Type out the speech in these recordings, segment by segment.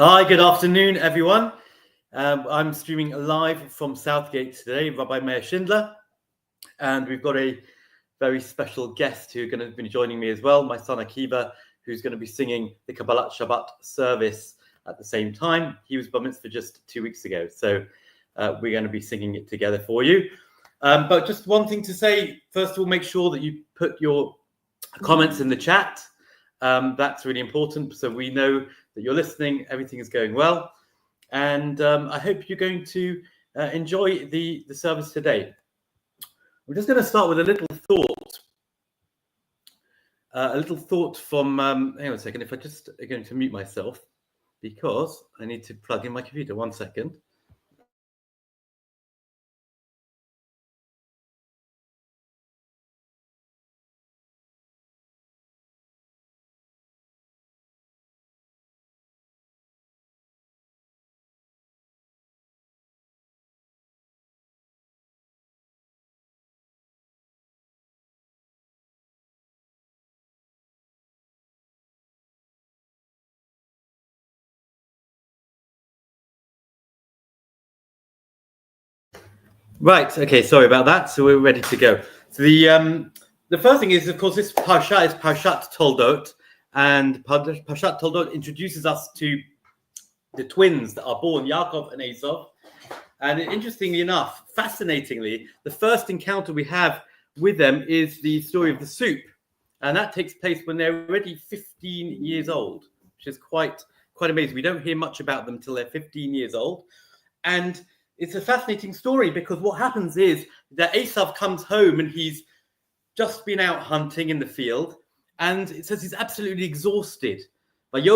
Hi, good afternoon, everyone. I'm streaming live from Southgate today, Rabbi Meir Shindler, and we've got a very special guest who's going to be joining me as well, my son Akiva, who's going to be singing the Kabbalat Shabbat service at the same time. He was bar mitzvah just 2 weeks ago, so we're going to be singing it together for you. But just one thing to say, first of all, make sure that you put your comments in the chat. That's really important, so we know that you're listening, everything is going well, and I hope you're going to enjoy the service today. We're just going to start with a little thought from, hang on a second, if I just are going to mute myself, because I need to plug in my computer, 1 second. Right. Okay. Sorry about that. So we're ready to go. So the first thing is, of course, this Parashat is Parashat Toledot, and Parashat Toledot introduces us to the twins that are born, Yaakov and Esau. And interestingly enough, fascinatingly, the first encounter we have with them is the story of the soup, and that takes place when they're already 15 years old, which is quite amazing. We don't hear much about them till they're 15 years old, and it's a fascinating story because what happens is that Esau comes home and he's just been out hunting in the field, and it says he's absolutely exhausted. He's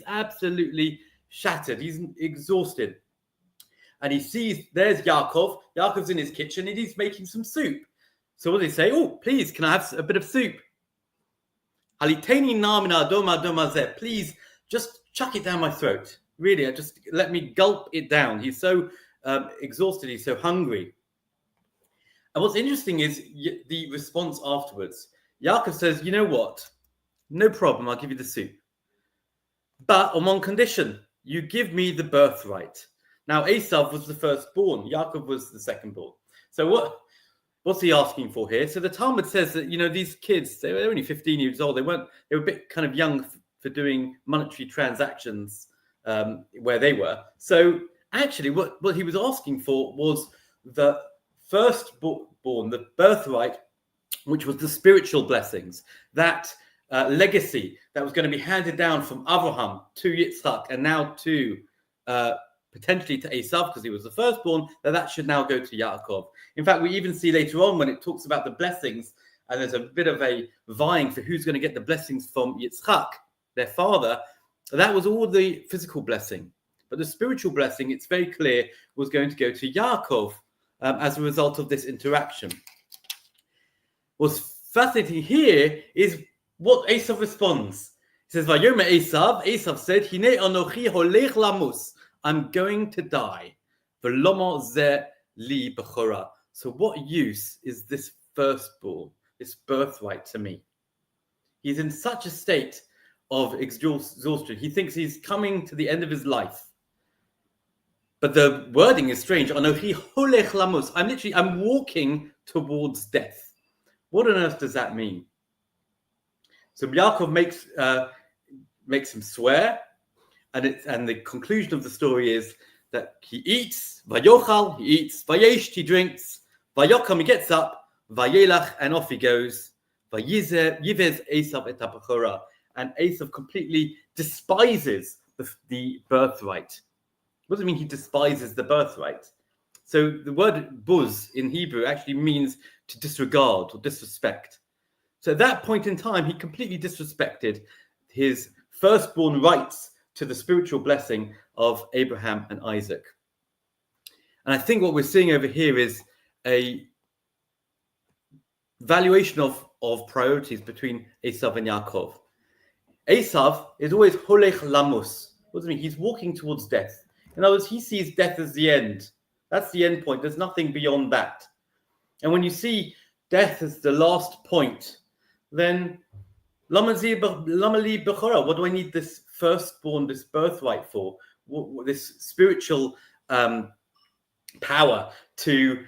absolutely shattered. He's exhausted. And he sees there's Yaakov. Yaakov's in his kitchen and he's making some soup. So what do they say? Oh, please, can I have a bit of soup? Please, just chuck it down my throat. Really, just let me gulp it down. He's so exhausted. He's so hungry. And what's interesting is the response afterwards. Yaakov says, you know what? No problem. I'll give you the soup. But on one condition, you give me the birthright. Now, Esau was the firstborn. Yaakov was the secondborn. So what's he asking for here? So the Talmud says that, these kids, they were only 15 years old. They were a bit kind of young for doing monetary transactions where they were. So actually what he was asking for was the firstborn, the birthright, which was the spiritual blessings, that legacy that was going to be handed down from Abraham to Yitzchak and now to potentially to Esau, because he was the firstborn, that should now go to Yaakov. In fact, we even see later on when it talks about the blessings, and there's a bit of a vying for who's going to get the blessings from Yitzchak, their father. That was all the physical blessing. But the spiritual blessing, it's very clear, was going to go to Yaakov as a result of this interaction. What's fascinating here is what Esau responds. He says, Vayomer Esau said, Hine anochi holech lamus. I'm going to die. V'lomo zeh li bechora. So what use is this firstborn, this birthright to me? He's in such a state of exhaustion. He thinks he's coming to the end of his life. But the wording is strange. Anochi holech lamus. I'm walking towards death. What on earth does that mean? So Yaakov makes him swear, and the conclusion of the story is that he eats, vayochal, he eats, vayesh, he drinks, vayokam, he gets up, vayelach, and off he goes, vayivez Esav et ha'bechora, and Esav completely despises the birthright. What does it mean he despises the birthright? So the word buz in Hebrew actually means to disregard or disrespect. So at that point in time, he completely disrespected his firstborn rights to the spiritual blessing of Abraham and Isaac. And I think what we're seeing over here is a valuation of priorities between Esau and Yaakov. Esau is always holech lamus. What does it mean? He's walking towards death. In other words, he sees death as the end. That's the end point. There's nothing beyond that. And when you see death as the last point, then lama li bechora? What do I need this firstborn, this birthright for, this spiritual power to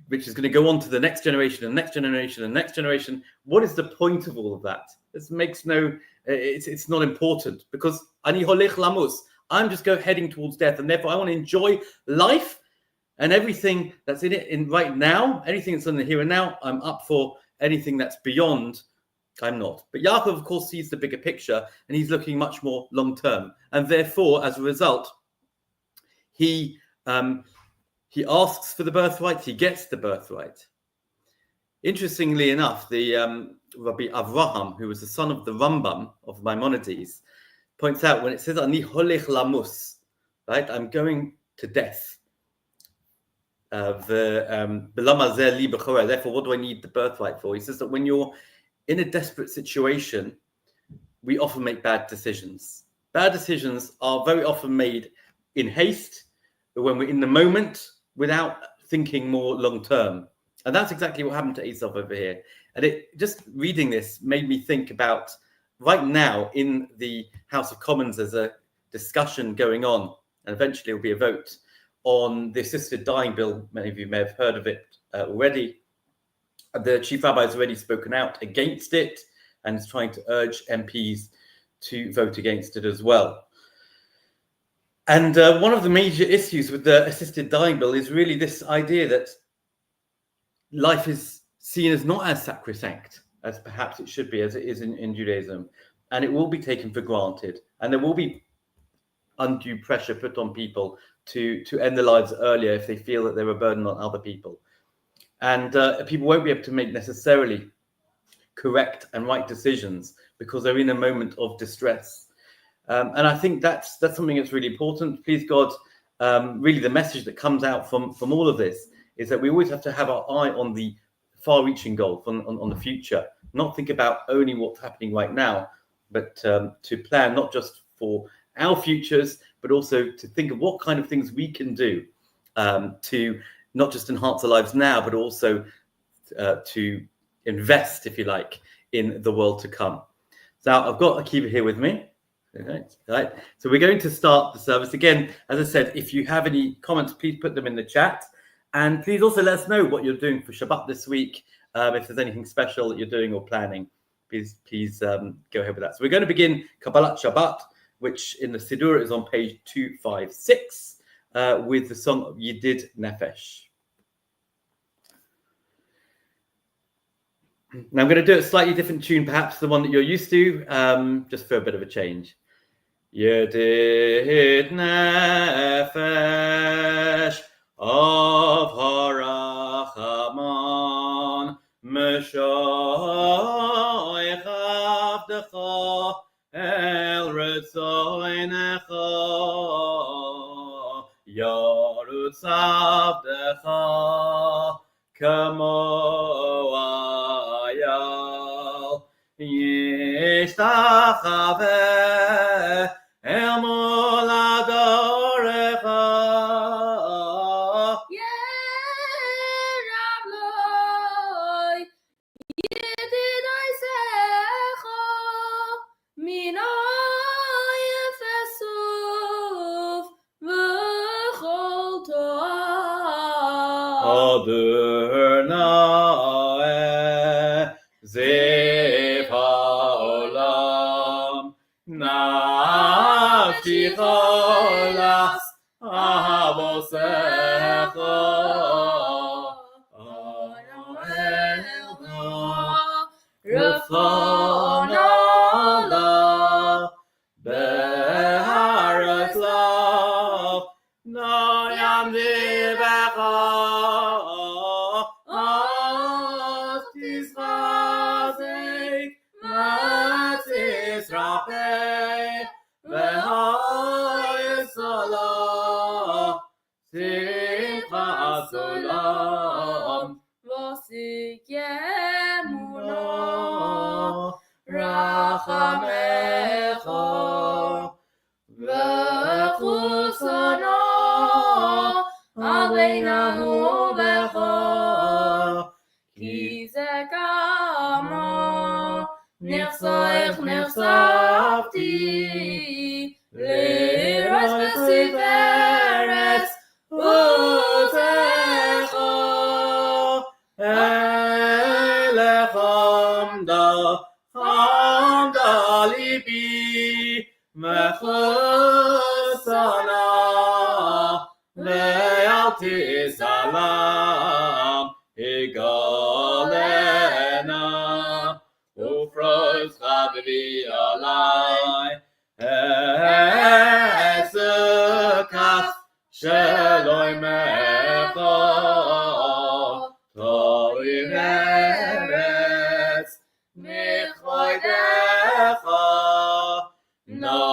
which is going to go on to the next generation and next generation and next generation. What is the point of all of that? This makes no. It's not important, because ani holich lamus. I'm just heading towards death, and therefore I want to enjoy life and everything that's in it in right now. Anything that's in the here and now, I'm up for. Anything that's beyond, I'm not. But Yaakov, of course, sees the bigger picture, and he's looking much more long term. And therefore, as a result, he asks for the birthright. He gets the birthright. Interestingly enough, the Rabbi Avraham, who was the son of the Rambam of Maimonides, points out when it says "Ani holich lamus," right? I'm going to death. Therefore, what do I need the birthright for? He says that when you're in a desperate situation, we often make bad decisions. Bad decisions are very often made in haste, but when we're in the moment without thinking more long term. And that's exactly what happened to Esau over here. And it just reading this made me think about right now in the House of Commons, there's a discussion going on, and eventually it will be a vote on the assisted dying bill. Many of you may have heard of it already. The chief rabbi has already spoken out against it and is trying to urge MPs to vote against it as well. And one of the major issues with the assisted dying bill is really this idea that life is seen as not as sacrosanct as perhaps it should be, as it is in Judaism. And it will be taken for granted. And there will be undue pressure put on people to end their lives earlier if they feel that they're a burden on other people. And people won't be able to make necessarily correct and right decisions because they're in a moment of distress. And I think that's something that's really important. Please God, really the message that comes out from all of this is that we always have to have our eye on the far-reaching goal, on the future, not think about only what's happening right now, but to plan not just for our futures, but also to think of what kind of things we can do to not just enhance our lives now, but also to invest, if you like, in the world to come. So I've got Akiva here with me. Right. So we're going to start the service. Again, as I said, if you have any comments, please put them in the chat. And please also let us know what you're doing for Shabbat this week. If there's anything special that you're doing or planning, please go ahead with that. So we're going to begin Kabbalat Shabbat, which in the Siddur is on page 256, with the song Yedid Nefesh. Now I'm going to do a slightly different tune, perhaps the one that you're used to, just for a bit of a change. Yedid Nefesh of Harachaman Meshoich Avdecha El Retzoinecha Yorutz Avdecha Kamo Ayal Yishtachaveh El Moladorecha Adonai Zev Haolam Nafshi Cholas Avosecha Rafon Allah Be'aretz Lav Noyam Dibecha Astis Chazek Matzis Rapeh Be'hayis Salah Simchas Olam Vosik Yemuno Rachamecha V'chutzano Aleinahu Becha Ki Ze Kamo Nechsoich Nechsav Shavti Liras Besiveres Uzecho Elechamda Chamda Libi Mechusana Ve'alti Salam Igalena Ufros Chavivi Alai Ezekas Sheloi Mecha Toiveres Michoidecha Nagila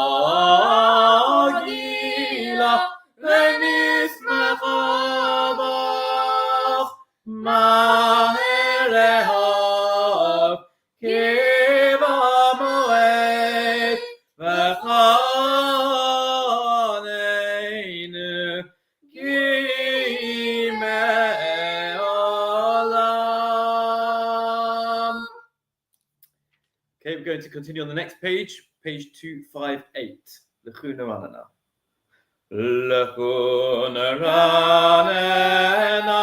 Venismechavach Maherehov Kiva Moed Vechaneinu Kimeolam. Okay, we're going to continue on the next page, page 258. L'chuna ranana. L'chuna ranana.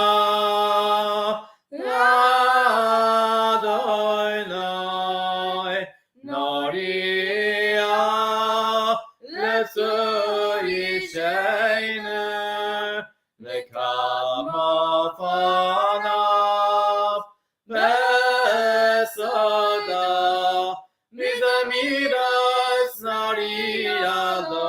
L'Adonai. Noria. L'Suyishenu. L'Kamafanav. L'Soda. Midamidas Nariado.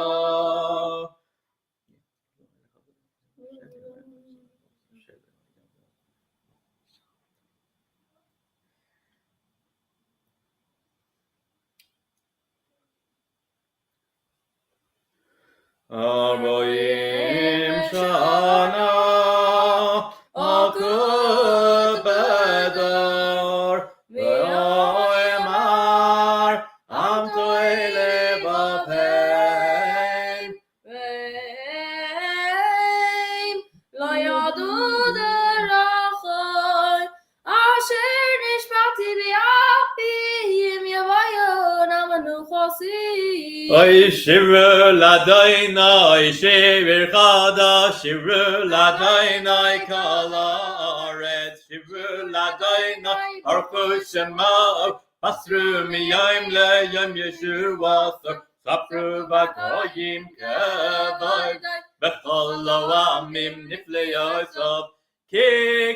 Arboim Shana Akubedor Ve'oimar Am Toile Bapen Ve'im Lo Yadu Derachai Asher Nishbati Bi'apim Yavayon Amanuchosi Oy Shiru Ladainai Shivir Chada Shiru Ladainai Kala Aretz Shiru Ladainai Archu Shema Pasru Miyayim Leyam Yeshua Sapru Bakoyim Kevay Bechol Loamim Niflei Yosef Ki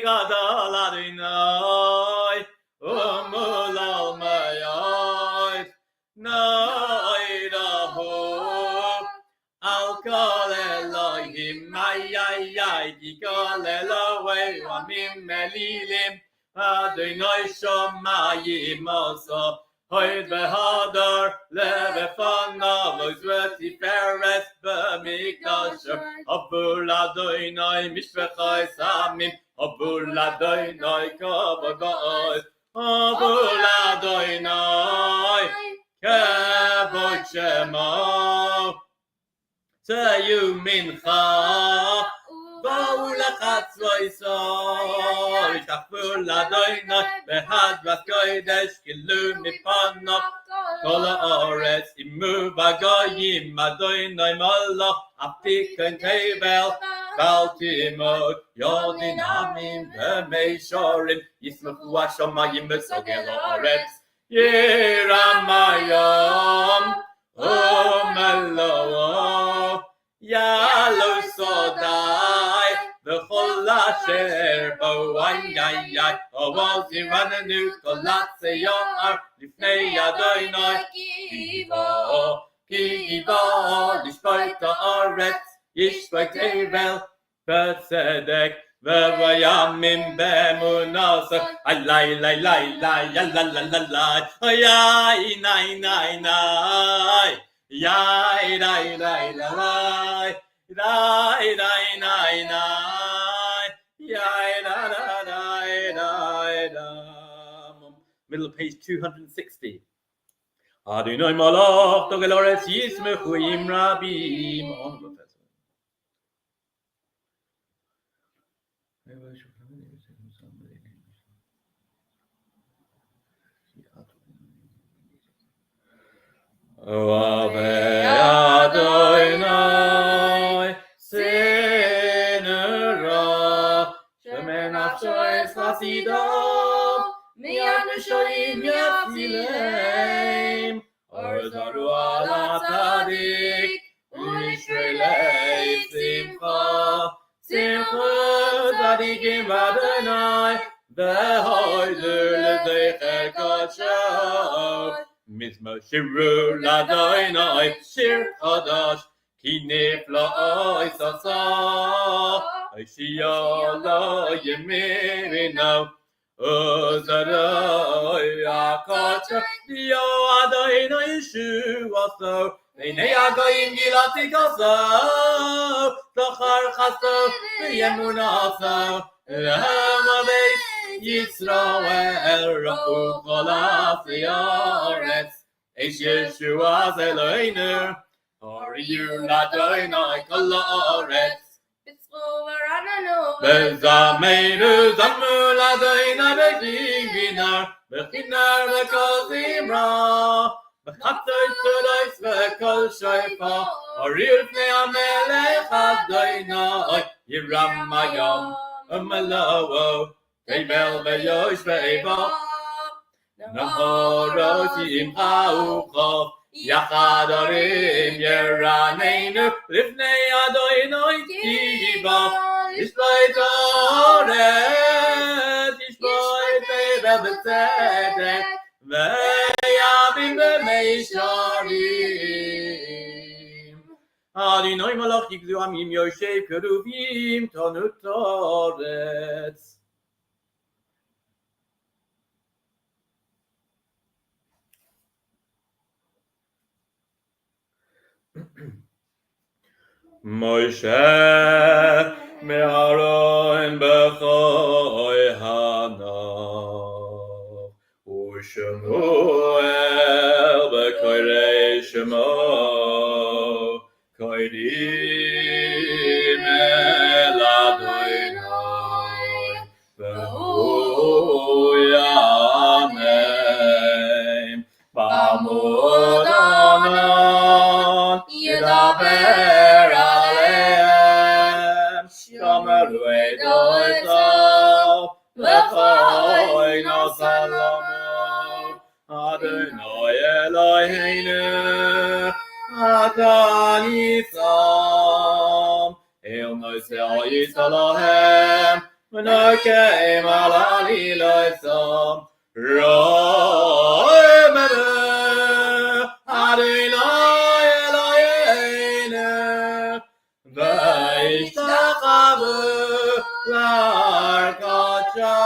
Gadol Adonai Umul Almayot Noidahu Al Kol Elohim Ay Kol Elohim Amim Melilim Adonai Shomayim Oso Hoyd Behadar Levefanav Ozveti Feres B'mikdasher Abul Adonai Mishpechai Samim Abul Adonai Kavod Abul Adonai Kavod Shemo Tayu Mincha Ba'u Lachatzloisoi Tachful Adonai Behad Kodesh Kilu Mipanav Kol Haaretz Imu V'Goyim Adonai Malach Aptikon Tevel Bal Timot Yodin Amim V'Meishorim Yismachu Hashamayim V'Sogel Haaretz Yiramayom Umelo Yalo Sodai V'chol asher bo ay Oval tiranenu kolat seyar Lifnei Adonai Ki Ivo Lishpoit haaretz Yishpoit Tevel B'tzedek V'vayamim b'emunasa Alay lay lay lay Yalalalay Ayay nay nay nay Yay lay lay lay Dai dai nai nai yai da da dai dai da. Middle of page 260. Adonai malach togel haaretz yismechu im rabim. Ave Adonai, Sinera, Shemen Afshoes Chasidam, Miyad Rishonim Yatzileim, Orzaru ala Tzadik, Unishrei Lev Simcha, Simcha Tzadikim Adonai, V'hoidu L'zecher Kodsho, Mizmor Shiru L'Adonai, Shir Chadash, Ki nifla'oi sasa, Oshia lo yemirino, Ozaroi akacha, Dio Adonai Yeshuaso, V'nei Agoyim Gilati Koso, Tochar Chaso, V'yemunaso, L'hem Abeis Yisrael, Rafu Kol Ha'aretz, Eish Yeshua's Eloheinu, Oriyu L'Adonai Kol Ha'aretz, Bezameinu Zamu L'Adonai Bechinar, Bechinar V'kol Zimra, B'chatoi Tzodos V'kol Shofar, Oriyu L'fnei HaMelech Adonai, Yiram Hayom, Umalowo, Tevel V'yosh V'eva, Nahoro Simcha U'chov, Yachad Orim Yeraneinu, L'fnei Adonai Kiva, Yishboi Toret, Yishboi Tevel B'tzedek, V'yavim B'meisharim. Adonai Malach Yigzu Amim Yoshev Keruvim Tonu Toretz. Moshe me'aron b'choi hanav, u'Shemuel b'korei Shemo, koidim el Adonai, v'hu yameim, b'amud anan, yedaber aleim, shomeru edotav, v'choi nosalomu, Adonai Eloheinu, Ata Nisam, El Nosei Yisrael, V'nokeim al Aliloisam, Roi Menu, Adonai Eloheinu, V'yishtachavu l'Arkacho,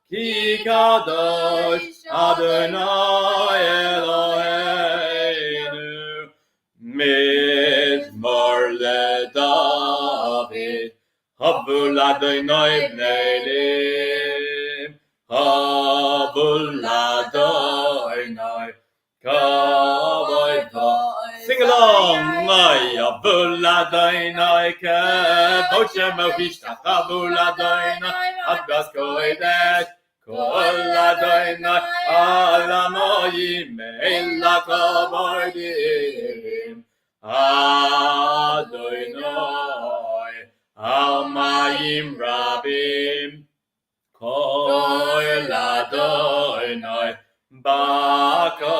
Ki Kadosh Adonai Eloheinu. Mizmor leDavid, Havu l'Adonai b'nei Elim, Havu l'Adonai kavod v'od. Sing along, Havu l'Adonai kavod shemo v'yishtachavu l'Adonai Hadas kodesh, Kol Adonai alamoyim eila kavodim, Adonai almayim rabim, Kol Adonai bako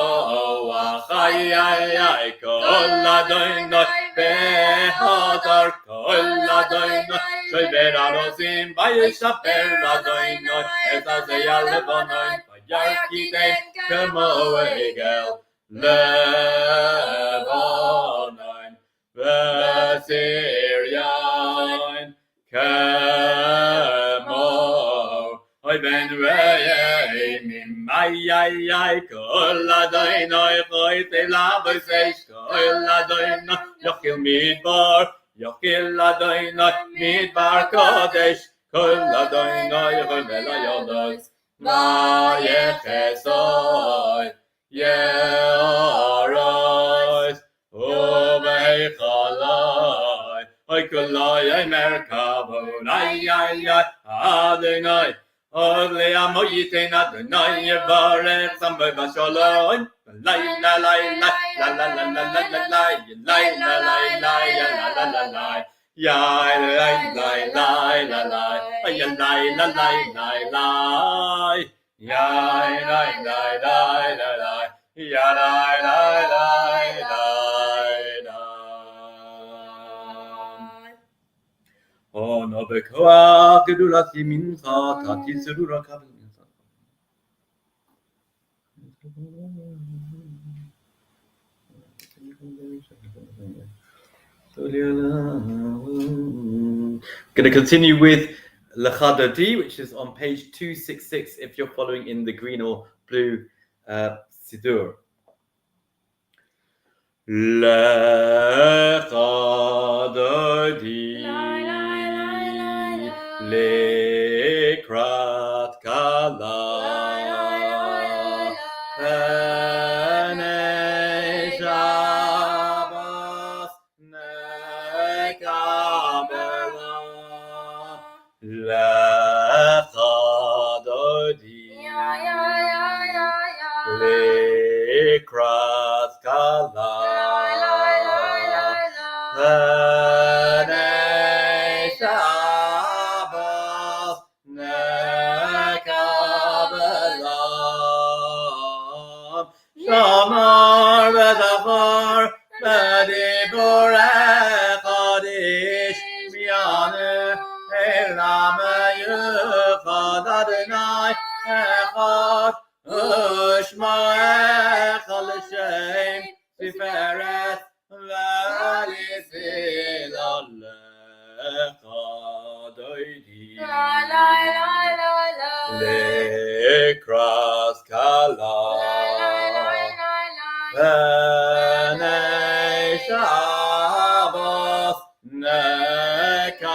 achayayay, Kol Adonai behadar, Kol Adonai shover arozim, vayishaper Adonai et azeyah levanon, vayarkidem kemo egel levanon, v'siryan kemo oy ben re'emim, ayayay, Kol Adonai choyte lavosesh, Kol Adonai yochil midbar, Yochil Adonai midbar kodesh, Kol Adonai yochel yodos, vayechesoi ye'aros uvechaloi, oy koloi merkavon, ay Adonai Od le'amo yiten Adonai yevarech samay v'shalom. Lai la lai la la la la la la la la lai la lai lai la la la la. Yai lai lai lai la lai. Ya lai la lai lai lai. Yai lai lai lai la lai. Ya lai lai lai lai lai. Oh no bekoach gedulati mincha tati zerura kabel mincha. Going to continue with Lechadodi, which is on page 266 if you're following in the green or blue Siddur. Lechadodi lekrat kala Penei Shabbos nekabela Lechadodi lekrat kala Penei Shabbos nekabela Shamar v'zafar v'dibur echadish miyanu elam yuchad Adonai echad ushma echad l'shem tiferet v'lisil alechadoidi lekras kala Penei Shabbos nekabela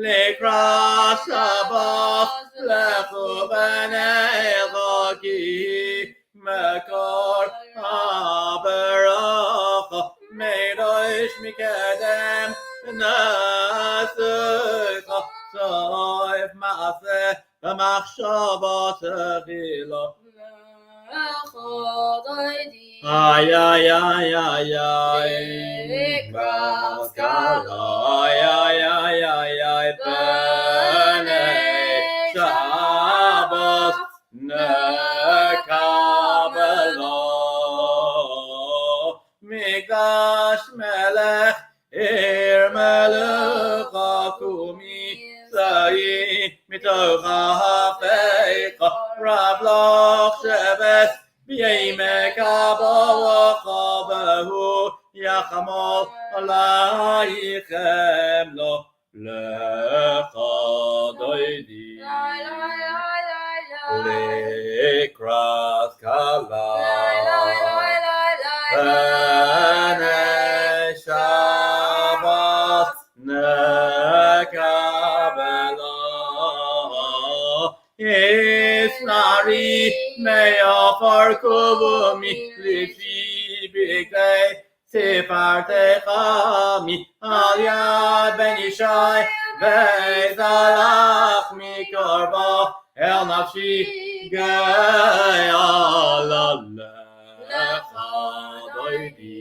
Lekras Shabbos lechu b'nei chaki mekor haberacha meidosh mikedem nasucha soif maaseh v'machshavot tefila Ay ay ay ay ay Lekras kala ay ay ay ay ay Penei Shabbos nekabela Migdash melech melech akumi sayi mitoch ha'afecha rav loch shevet b'yemei kabbalah behu yachamol alaychem lo lechadoidi lekras kala Penei Shabbos nekabela Isnari me'afar kuvumi lifi bigdei Sefartecha mi al yad ben Yishai ve'zalach mikorba el nafshi ge'ala lechadoidi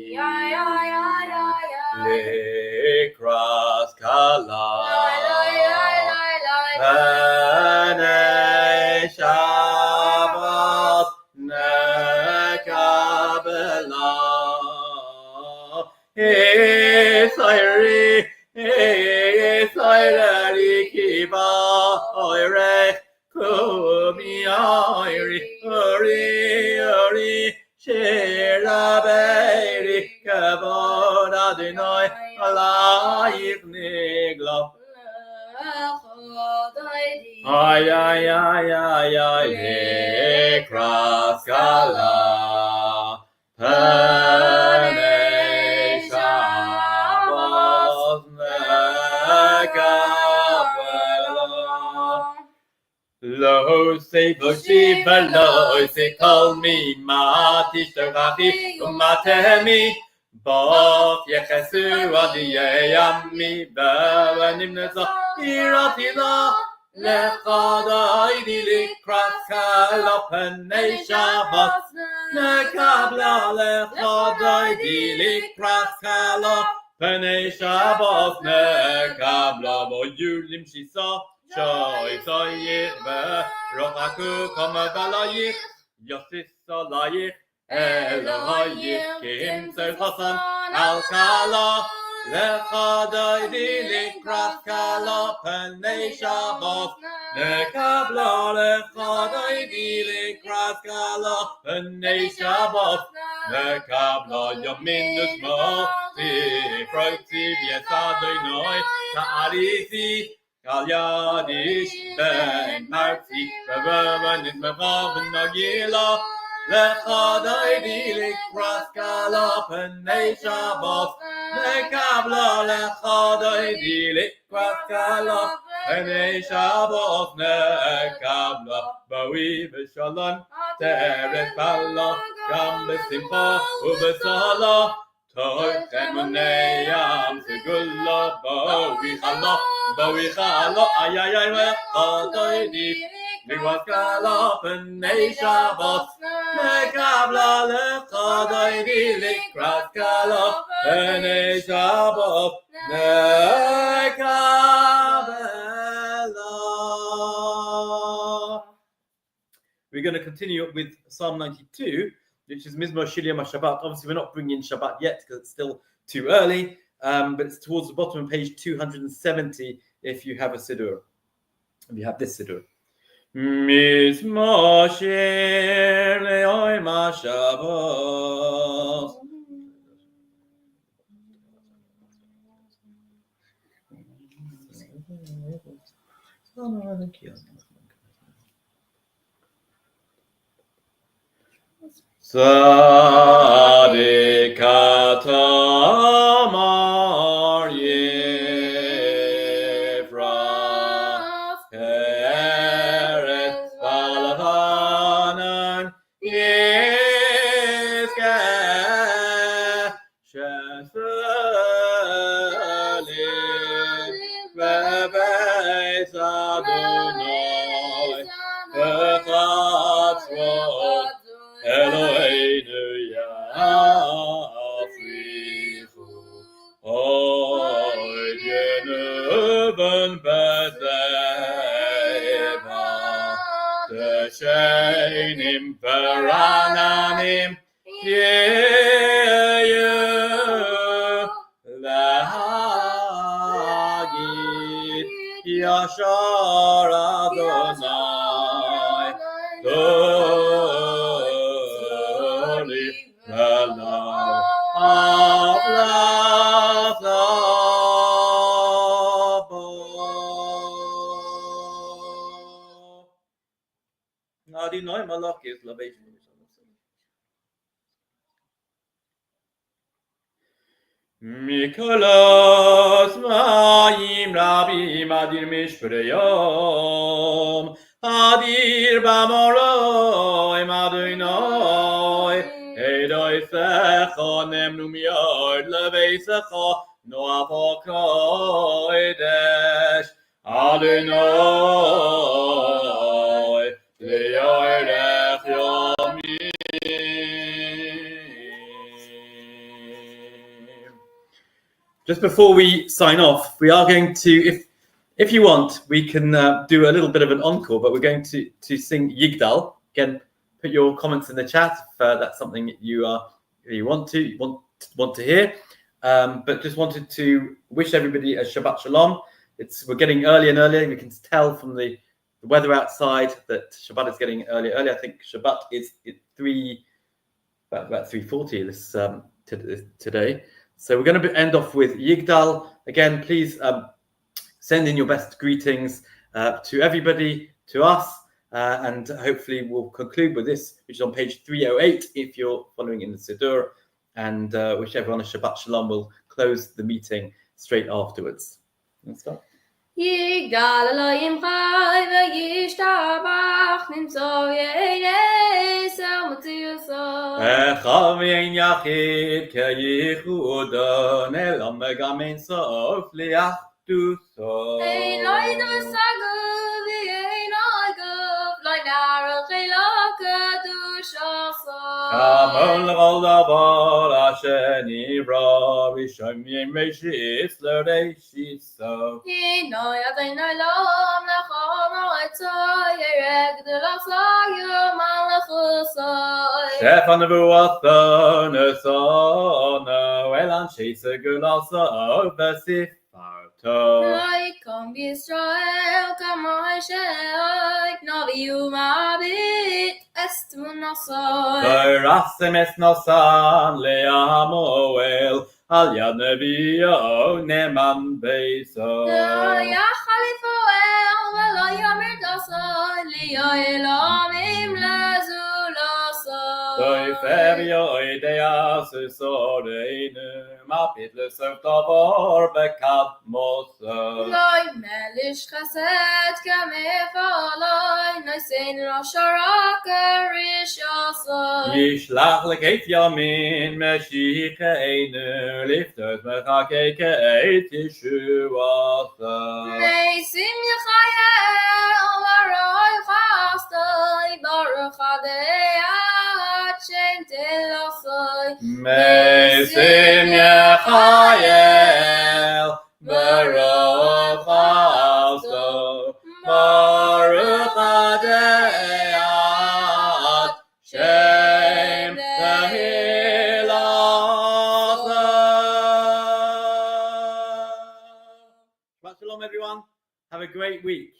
lekras kala Penei Shabbos nekabela Esairi kiba oirech kumi oiri ori shirabeiri kavod Adonai alayich nigla Ay ay ay ay ay lekras kala Penei Shabbos nekabela Lo se voshi velo se kol mi ma tishtachachi umatemi Both Yechesu Adi Yami Bevenimnesa Iratila Lechadai Dilikras Kalopene Shabbat Nekabla Lechadai Dilikras Kalopene Shabbat Nekabla Boyulim Shisa Shoy Soyich Rochaku Kama Balayich Yosis Solayich Elohayich Kim Serchasan Al-Kala Lechadai Dilikras Kalopene Shabbat Nekabla Lechadai Dilikras Kalopene Shabbat Nekabla Yamin Nusmo Tifroitzi V'yesadoi Ta'arisi Kal Yadish Ben Marzi Reverend Mechav Nagila Lechadai Dilikras Kalopene Shabbat Nekabla Lechadai Dilikras Kalopene Shabbat Nekabla Bawi B'Shalom Teret Bala Gam B'Simcha U'B'Sala Toich Emuneyam Segula Bawi Chala Ayayay Lechadai Dilikras Kalopene Shabbat Nekabla Lechadai Dilikras Kalopene Shabbat Nekabla. We're going to continue with Psalm 92, which is Mizmor Shir Shabbat. Obviously, we're not bringing in Shabbat yet because it's still too early, but it's towards the bottom of page 270 if you have a Siddur. If you have this Siddur. Mizmor Shir Shabbat. Sadikatamar Yefras Eretz Balavanan Yizke Sheselim Bebeis Adonai Bechatzvot Eloheinu Yafrichu Oid Yenuven Bezeva Teshenim Verananim Yeyu Lahagid Yashar Adonai Adonai Malach is Lavation. Mikolos Ma'im Rabbi Madir Mishpreyom Adir Bamoroi Madinoi Edoi Secha Nemnu Miord Leveisecha Noavokoi Desh Adonai Leoirech Yomim. Just before we sign off, we are going to, if you want, we can do a little bit of an encore, but we're going to sing Yigdal. Again, put your comments in the chat if that's something that you want to hear. But just wanted to wish everybody a Shabbat Shalom. We're getting earlier and earlier. We can tell from the weather outside that Shabbat is getting earlier. I think Shabbat is about 3:40 this today. So we're going to end off with Yigdal. Again, please send in your best greetings to everybody, to us, and hopefully we'll conclude with this, which is on page 308 if you're following in the Siddur, and wish everyone a Shabbat Shalom. We'll close the meeting straight afterwards. Let's start. יגדל אלוהים חי וישתבח נמצא יעשה ומוציא אחד ואין יחיד כייחודו, נעלם גם אין סוף לאחדותו. Ein Leute sagen, wie ein Agov, lein Arach Elaka Dushasa. כמון לכל דבר אשר נברא, ראשון ימי שיש לראשית סוף. Hino Yadinai Lam Lacham Raitzai, Yereg de Lasai, Malachusai. שפע נבואתו נסונו, אל אנשי סגול עשו בספרתו. Laikam Yisrael, Kamai Sheik, Navi Umabit, Estmunasai. ורסם את נוסן לעמואל, על יד נביאו נאמן ביסו. Yachalifoel, Velo Yomir Dasai, Liyael Amim Lezulasai. ויפר יהודי ססורינו, מפית לסוף דבר בקדמוסו. Loi Melish Chesed, Kamefalai, Noisein Rosharaka Rishasai. ישלח לכת ימין משיחנו, לפתות מחכה כעת ישועתו. Neisim Yachayel, Varoi Chastai, Baruch Adei Shem Telasai. משים יחייל, ברוך עשו, ברוך הדעת, שם תהילתו. Shabbat shalom, everyone. Have a great week.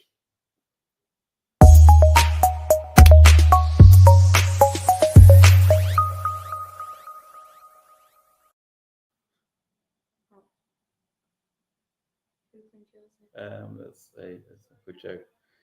Let's say, that's a good joke.